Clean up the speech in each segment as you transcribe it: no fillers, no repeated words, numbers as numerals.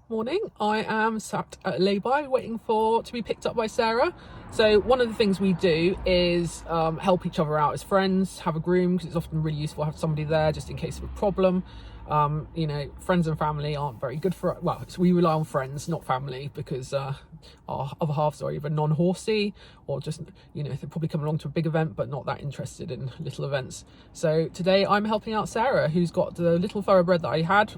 Morning. I am sat at a lay-by waiting to be picked up by Sarah. So one of the things we do is help each other out as friends, have a groom, because it's often really useful to have somebody there just in case of a problem. You know, friends and family aren't very good for, well, so we rely on friends, not family, because our other halves are either non-horsey or just, you know, they probably come along to a big event but not that interested in little events. So today I'm helping out Sarah, who's got the little thoroughbred that I had,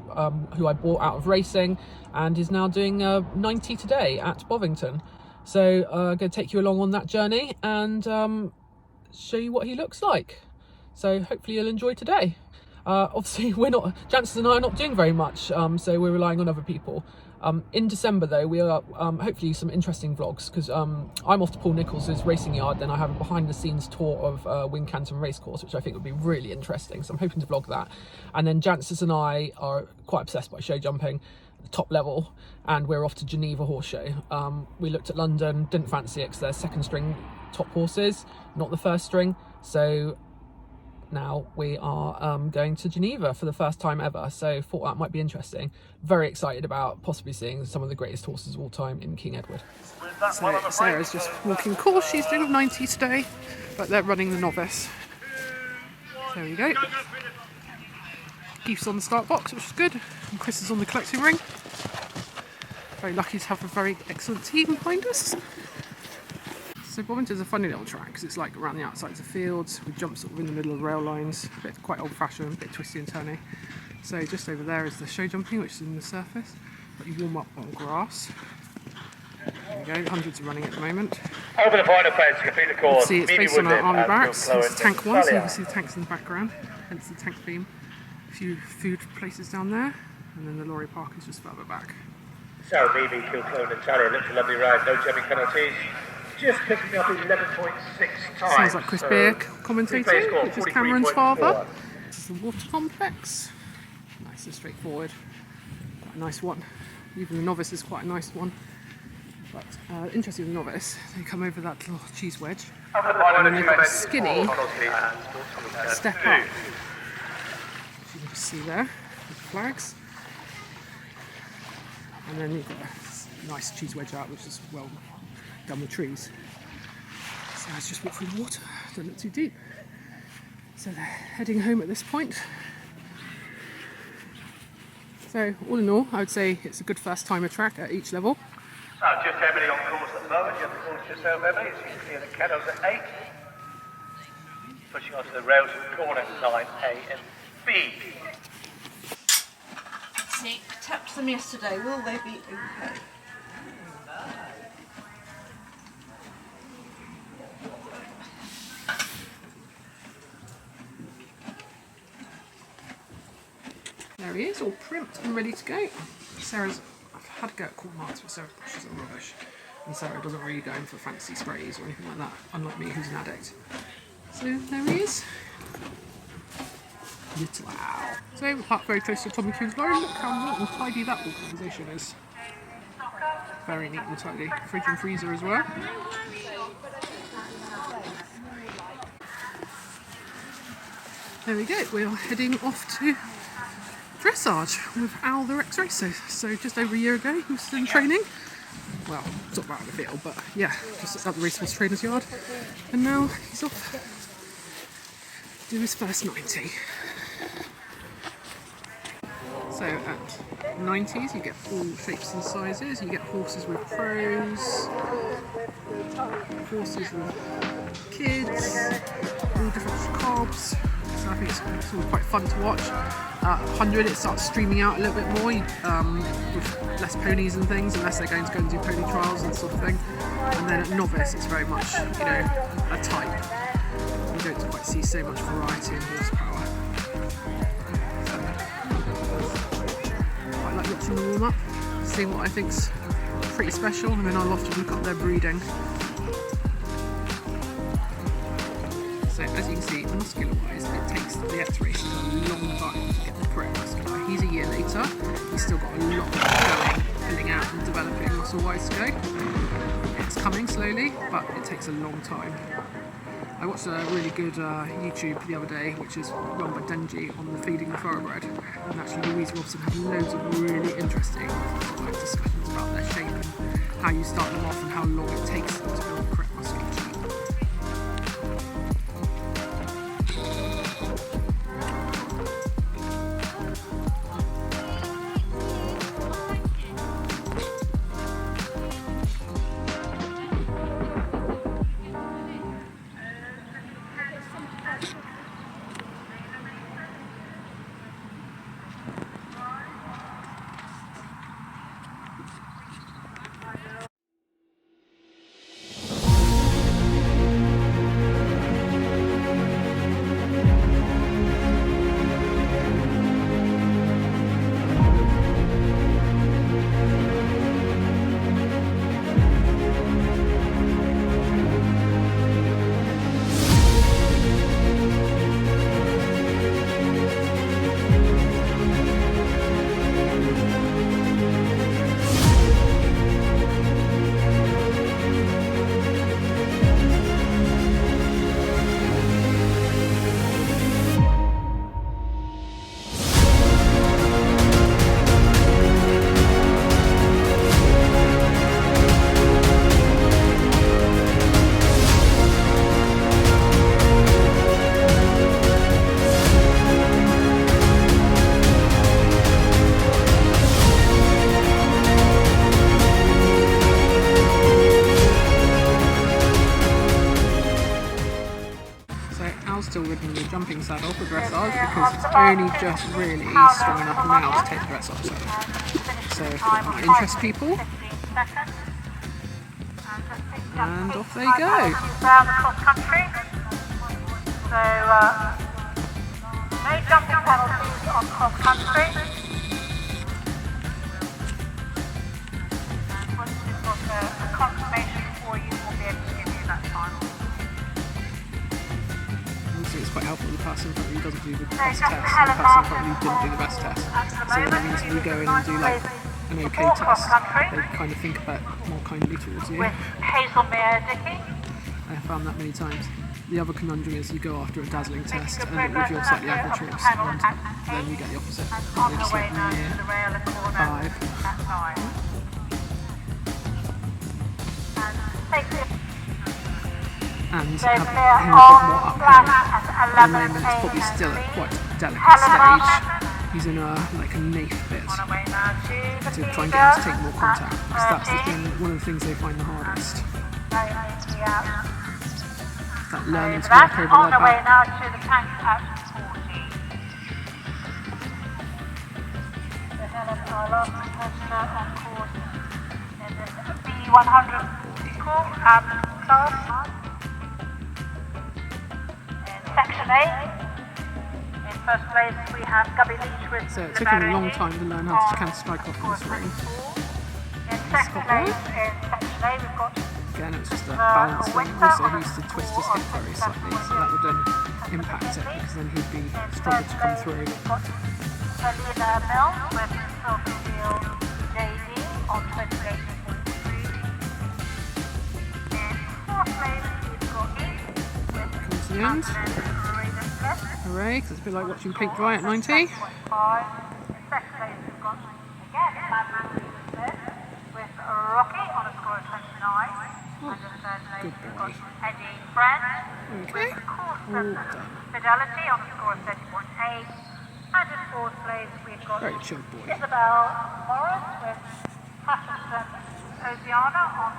who I bought out of racing, and is now doing 90 today at Bovington. So I'm going to take you along on that journey and show you what he looks like. So hopefully you'll enjoy today. Obviously Jancis and I are not doing very much, so we're relying on other people. In December though, we are hopefully some interesting vlogs, because I'm off to Paul Nicholls' racing yard, then I have a behind the scenes tour of Wincanton Racecourse, which I think would be really interesting, so I'm hoping to vlog that. And then Jancis and I are quite obsessed by show jumping, the top level, and we're off to Geneva Horse Show. We looked at London, didn't fancy it because they're second string top horses, not the first string, so now we are going to Geneva for the first time ever, so thought that might be interesting. Very excited about possibly seeing some of the greatest horses of all time in King Edward. So Sarah's just walking course, she's doing 90 today, but they're running the novice. There we go. Keith's on the start box, which is good, and Chris is on the collecting ring. Very lucky to have a very excellent team behind us. So Bovington's a funny little track because it's like around the outsides of fields. We jump sort of in the middle of rail lines, quite old fashioned, a bit twisty and turny. So just over there is the show jumping, which is in the surface, but you warm up on grass. There we go, hundreds are running at the moment. Over the final fence, complete the course. See, it's based on our army barracks. It's tank one, so you can see the tanks in the background, hence the tank theme. A few food places down there, and then the lorry park is just further back. So BB, Kilclone and Tally, looks a lovely ride, no jumping penalties. Just picking up 11.6 times. Sounds like Chris Beer commentating, which is Cameron's father. This is the water complex. Nice and straightforward. Quite a nice one. Even the novice is quite a nice one. But interesting with the novice, they come over that little cheese wedge, and then they've got a skinny step up. Which you can just see there, with the flags. And then you've got a nice cheese wedge out, which is well done with trees. So let's just walk through the water, don't look too deep. So they're heading home at this point. So all in all, I would say it's a good first timer track at each level. So just Emily on course at the moment, you have the course just over Emily, so you can see the Caddos at 8. Pushing onto the rails of corner 9A and B. Nick tapped them yesterday, will they be okay? There he is, all primped and ready to go. I've had to go at court marks, but Sarah's brushes are rubbish. And Sarah doesn't really go in for fancy sprays or anything like that, unlike me, who's an addict. So there he is. Little owl. So we're parked very close to Tommy Cune's lorry. Look how neat and tidy that organisation is. Very neat and tidy. Fridge and freezer as well. There we go, we're heading off to Dressage with Al the Rex Racer. So just over a year ago he was in training. Well, sort of out of the field, but yeah, just at the Racehorse Trainers Yard. And now he's off to do his first 90. So at 90s you get all shapes and sizes. You get horses with pros, horses with kids, all different cobs. So I think it's all quite fun to watch. At 100 it starts streaming out a little bit more with less ponies and things, unless they're going to go and do pony trials and sort of thing. And then at novice it's very much, you know, a type. You don't quite see so much variety in horsepower. I like watching the warm up, seeing what I think's pretty special, and then I'll often look up their breeding. So as you can see, muscular wise, it takes the X-racers a long time to get the correct muscular. He's a year later, he's still got a lot going, filling out and developing muscle wise to go. It's coming slowly, but it takes a long time. I watched a really good YouTube the other day, which is run by Denji, on the feeding the thoroughbred, and actually Louise Robson had loads of really interesting to how you start them off and how long it takes them to build the correct musculature. Still ridden the jumping saddle for dressage because it's only just really strong enough now to take the dressage saddle. So if that interests people, and off they go. Down the cross country. So no jumping penalties on cross country. And once we've got a confirmation for you, we'll be able to give you that final. It's quite helpful the person who doesn't do the best test and the person who didn't do the best test. So that means if you go in and do like an okay test, they kind of think about more kindly towards you. With Hazelmere Dickey. I have found that many times. The other conundrum is you go after a dazzling test and it reveals like the average horse, and then you get the opposite. They just like near 5. And have him a bit more uphill. At the moment it's probably still at quite a delicate stage. He's in like a nape bit to try and get him to take more contact, because that's the thing, one of the things they find the hardest. That learning to work over their back. Now to the tank at 40. So Helen, our last competitor on course in this BE90 class. Section 8. In first place we have Gubby Leach with so it took him a long time to learn how to kind of strike off in this ring. In second place in Section 8 we've got again, it's just a balance thing. Also he used to twist his hip very slightly, so that would then impact it, because then he'd be struggle to come through. Selena Mills with Silverfield JD on 28 and 43. In fourth place we've got Comes to the end. Hooray, because it's a bit like watching paint dry at 90. In second place we've got again Madman with Rocky on a score of 29. And in third place we've got Eddie Friend with Fidelity on a score of 30.8. And in fourth place we've got Very chilled boy. Isabel Morris with Patterson Oceana on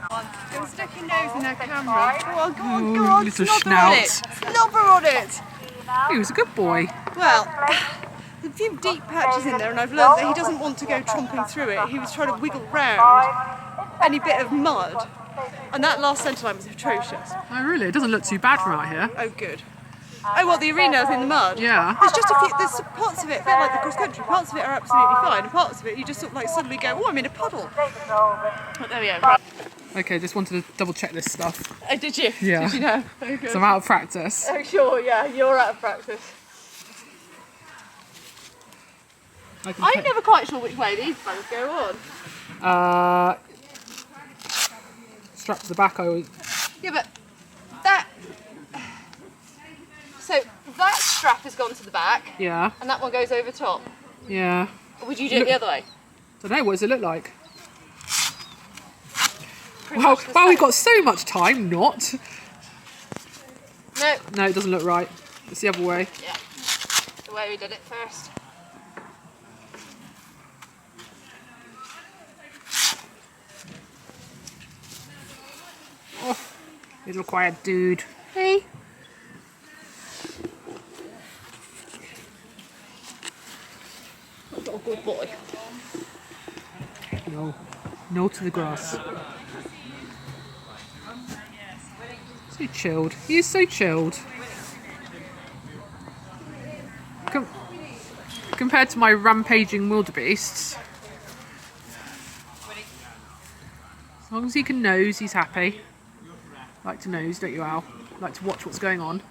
34.9. Go stick your nose in our camera. Go on, go on, go on. Little Slobber schnout. on it. Slobber on it. He was a good boy. Well, a few deep patches in there, and I've learned that he doesn't want to go tromping through it. He was trying to wiggle round any bit of mud, and that last centre line was atrocious. Oh really? It doesn't look too bad from out here. Oh good. Oh well, the arena's in the mud. Yeah. There's just a few, there's parts of it, a bit like the cross country, parts of it are absolutely fine, and parts of it you just sort of like suddenly go, oh, I'm in a puddle. But there we go. Right. Okay, just wanted to double check this stuff. Oh, did you? Yeah. Did you know? Oh, good. So I'm out of practice. Oh sure, yeah, you're out of practice. I'm never quite sure which way these things go on. Strap to the back, I always... Yeah, but that... So that strap has gone to the back, Yeah, and that one goes over top. yeah. Or would you do it the other way? Don't know, what does it look like? pretty Wow, much the wow, we've same. got so much time. Not. No. No, it doesn't look right. It's the other way. Yeah. The way we did it first. Oh, little quiet dude. Hey. Little good boy. No. No to the grass. So chilled. He is so chilled. Compared to my rampaging wildebeests. As long as he can nose, he's happy. Like to nose, don't you, Al? Like to watch what's going on.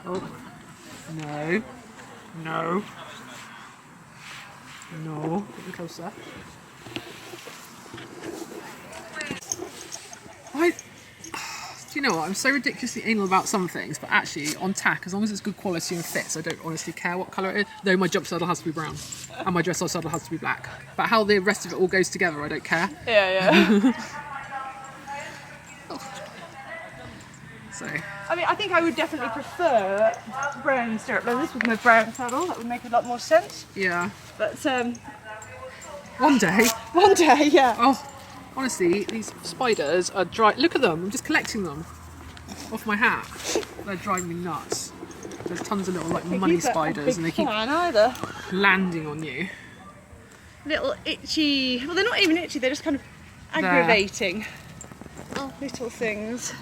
Oh. No. No. No. Get me closer. Do you know what? I'm so ridiculously anal about some things, but actually on tack, as long as it's good quality and fits, I don't honestly care what colour it is. Though my jump saddle has to be brown and my dressage saddle has to be black. But how the rest of it all goes together, I don't care. Yeah. So I mean, I think I would definitely prefer brown stirrup leathers with my brown saddle. That would make a lot more sense. yeah, But one day. one day, yeah. Oh, honestly, these spiders are dry. Look at them. I'm just collecting them off my hat. They're driving me nuts. There's tons of little like money spiders, and they keep either. landing on you. Little itchy. Well, they're not even itchy. They're just kind of aggravating. Oh, little things.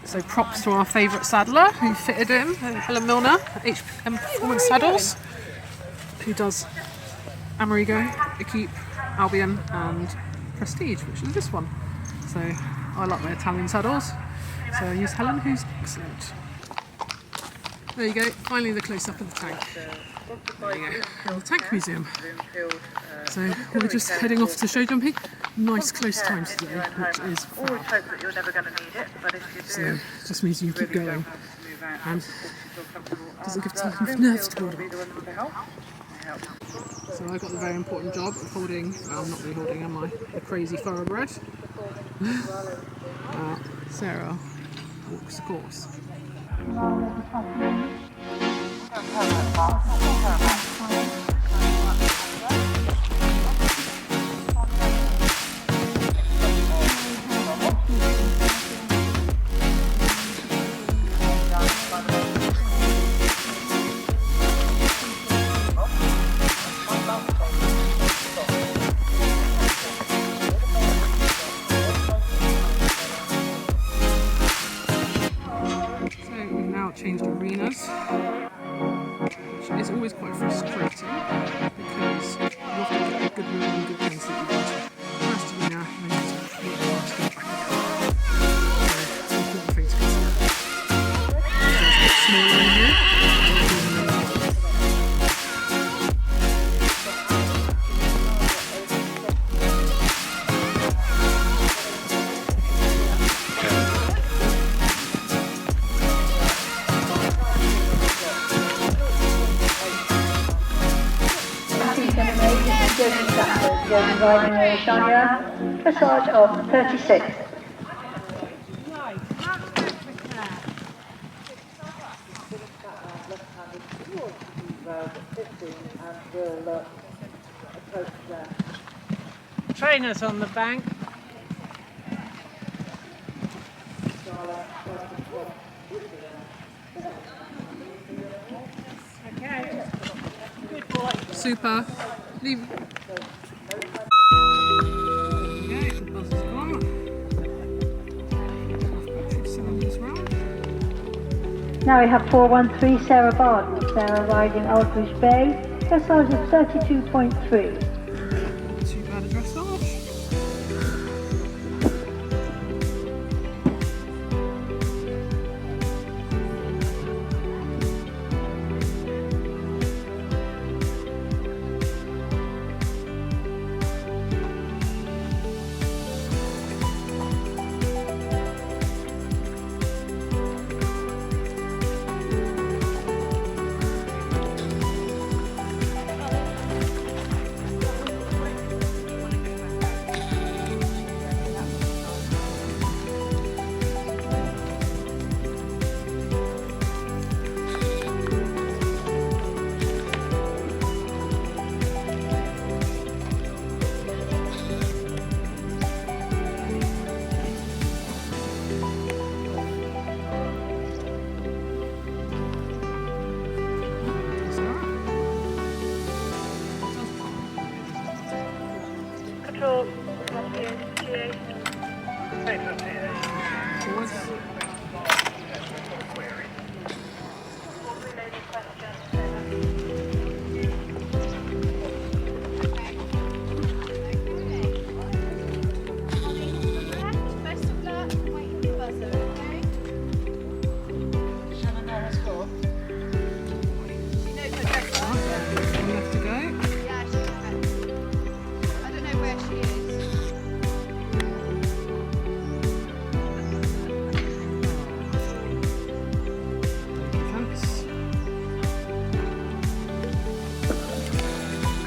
So props to our favourite saddler who fitted him, Helen Milner, HM Performance Saddles, who does Amerigo, Equipe, Albion and Prestige, which is this one. So I like my Italian saddles, so I use Helen, who's excellent. There you go, finally the close-up of the tank. There you go, the tank museum. So we're just heading off to show jumping. Nice close times today, which is fab. Always hope that you're never going to need it, but if you do, So it just means you can keep going. And doesn't give time Our nerves to will build be up. the ones to help. So I got the very important job of holding, well, I'm not really holding, am I? The crazy thoroughbred. Sarah walks the course. Changed arenas, which is always quite frustrating because you often get a good move and good things that you want to first arena and then you have to walk past and back again. So it's an important thing to consider. So it's a bit smaller in here. Riding a Shania, Dressage of 36. Trainers on the bank. Okay. Good boy. Super. Leave. Now we have 413 Sarah Barton. Sarah riding Aldridge Bay, Dressage of 32.3. Too bad a dressage.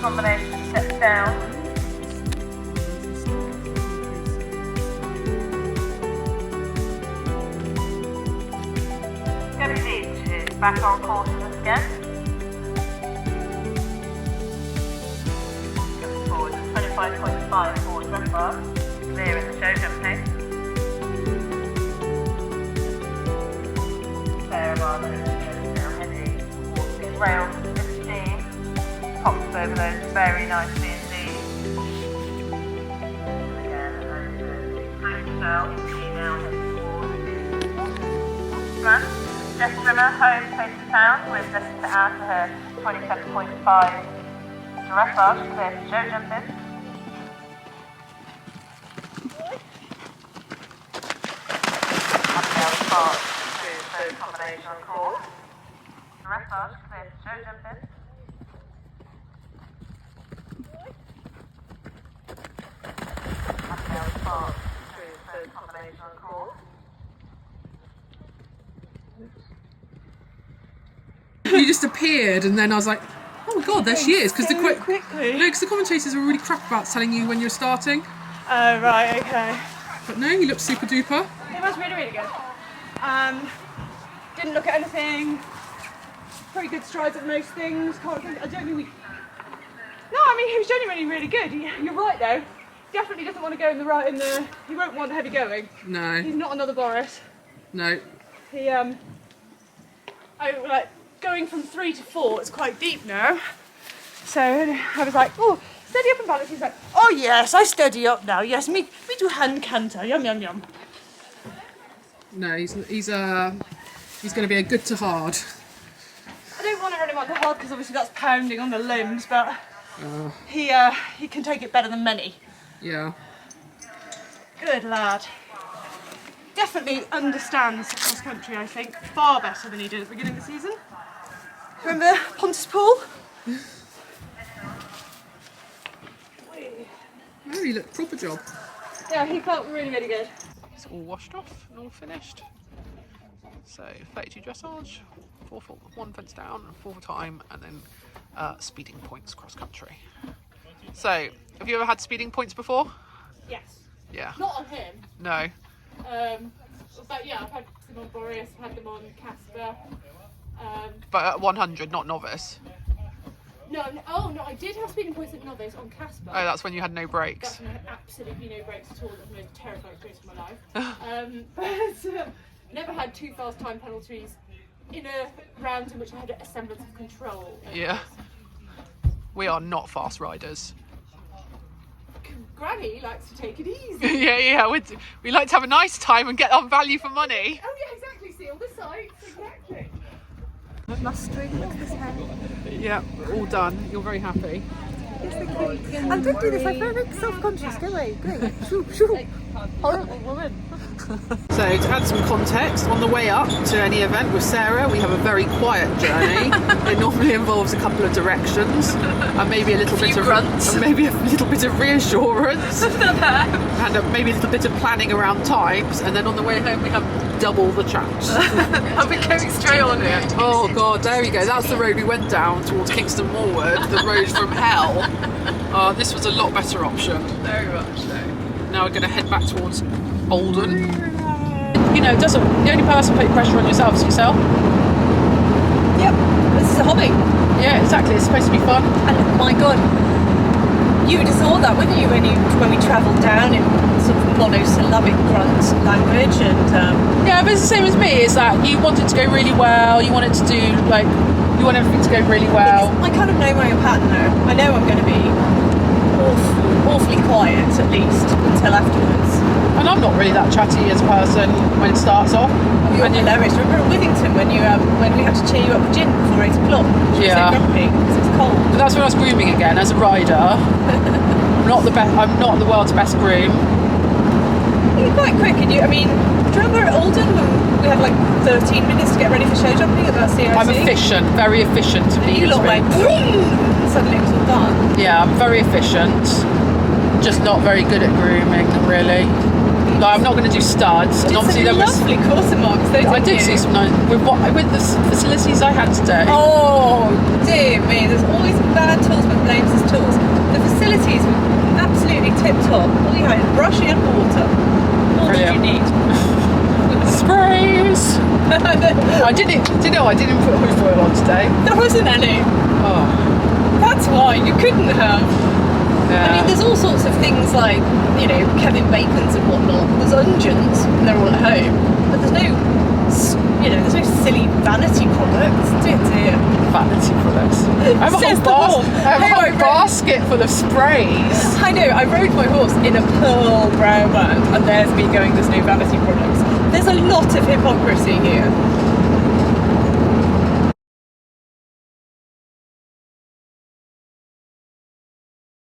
combination steps down. Beach is back on course once again. Coming forward to 25.5 for Dressage, clear in the show jump pace. Sarah now heading towards rail 15, pops over those very nicely indeed. Again, over the tank cell, now heading towards front. Jess Rimmer home facing town with Jessica out to her 27.5 Dressage, clear to show jump in. Up down the park to third combination on course. Dressage, clear to show jump in. Up down the park to third combination on course. You just appeared, and then I was like, oh my god, there she is. Because quickly. the commentators were really crap about telling you when you're starting. Oh, right, okay. But no, you looked super duper. It was really, really good. Didn't look at anything. Pretty good strides at most things. I don't think we... No, I mean, he was genuinely really good. You're right, though. Definitely doesn't want to go in the... He won't want heavy going. No. He's not another Boris. No. He, going from 3 to 4 is quite deep now. So I was like, oh, steady up and balance. He's like, oh yes, I steady up now. Yes, me do hand canter. Yum, yum, yum. No, he's going to be a good to hard. I don't want to run him on the hard because obviously that's pounding on the limbs, but he can take it better than many. Yeah. Good lad. Definitely understands cross country, I think, far better than he did at the beginning of the season. Remember Pontypool? Oh, you look proper job. Yeah, he felt really, really good. It's all washed off and all finished. So 32 dressage, 1 fence down, 4 time, and then speeding points cross country. So, have you ever had speeding points before? Yes. Yeah. Not on him. No. But yeah, I've had them on Boreas, I've had them on Casper. But at 100, not novice. No, I did have speeding points at novice on Casper. Oh, that's when you had no brakes. That's when I had absolutely no brakes at all. That was the most terrifying experience of my life. But never had 2 fast time penalties in a round in which I had a semblance of control. Yeah. We are not fast riders. Granny likes to take it easy. yeah. We like to have a nice time and get on value for money. Oh yeah, exactly. See all the sights. Exactly. Mustering, look at this hair. Yeah, all done. You're very happy. Yes, thank you. And don't do this, I feel very self-conscious. Go away, go. Shoo. Horrible woman. So to add some context, on the way up to any event with Sarah, we have a very quiet journey. It normally involves a couple of directions and maybe a little bit of grunts, and maybe a little bit of reassurance, and maybe a little bit of planning around times. And then on the way home, we have double the chance. I've been going straight on here. Oh god, there we go. That's the road we went down towards Kingston Moorwood, the road from hell. This was a lot better option. Very much so. Now we're going to head back towards Oldham. You know, the only person putting pressure on yourself is yourself. Yep, this is a hobby. Yeah, exactly. It's supposed to be fun. And my god, you would have thought that, wouldn't you, when we travelled down in sort of monosyllabic grunt language and... Yeah, but it's the same as me. Is that you want it to go really well. You want it to do, like, you want everything to go really well. I kind of know my own pattern though. I know I'm going to be awfully quiet at least until afterwards. And I'm not really that chatty as a person when it starts off. You're hilarious. Remember at Withington when we had to cheer you up with gin before 8 o'clock? Yeah. So grumpy because it's cold. But that's when I was grooming again as a rider. I'm not the world's best groom. You're quite quick, and do you remember at Alden when we had like 13 minutes to get ready for show jumping at that CIC? I'm efficient, very efficient to be. You look like and suddenly it was all done. Yeah, I'm very efficient. Just not very good at grooming, really. No, I'm not going to do studs. And Did obviously some there was. lovely quarter marks, though, I didn't did you? see some nice with the facilities I had today. Oh dear me, there's always bad tools but blames his tools. The facilities were absolutely tip top. All you had was brushing and water. What did you Brilliant. need? Sprays. I didn't put hoof oil on today. There wasn't any. Oh, That's why you couldn't have. yeah. I mean, there's all sorts of things like, you know, Kevin Bacon's and whatnot. There's unguents, and they're all at home. But there's no, there's no silly vanity products. Dear, dear. Vanity products. I have a Says whole, the horse. I have a Hey, whole I basket full of sprays. I know, I rode my horse in a pearl brown band, and there's me going, there's no vanity products. There's a lot of hypocrisy here.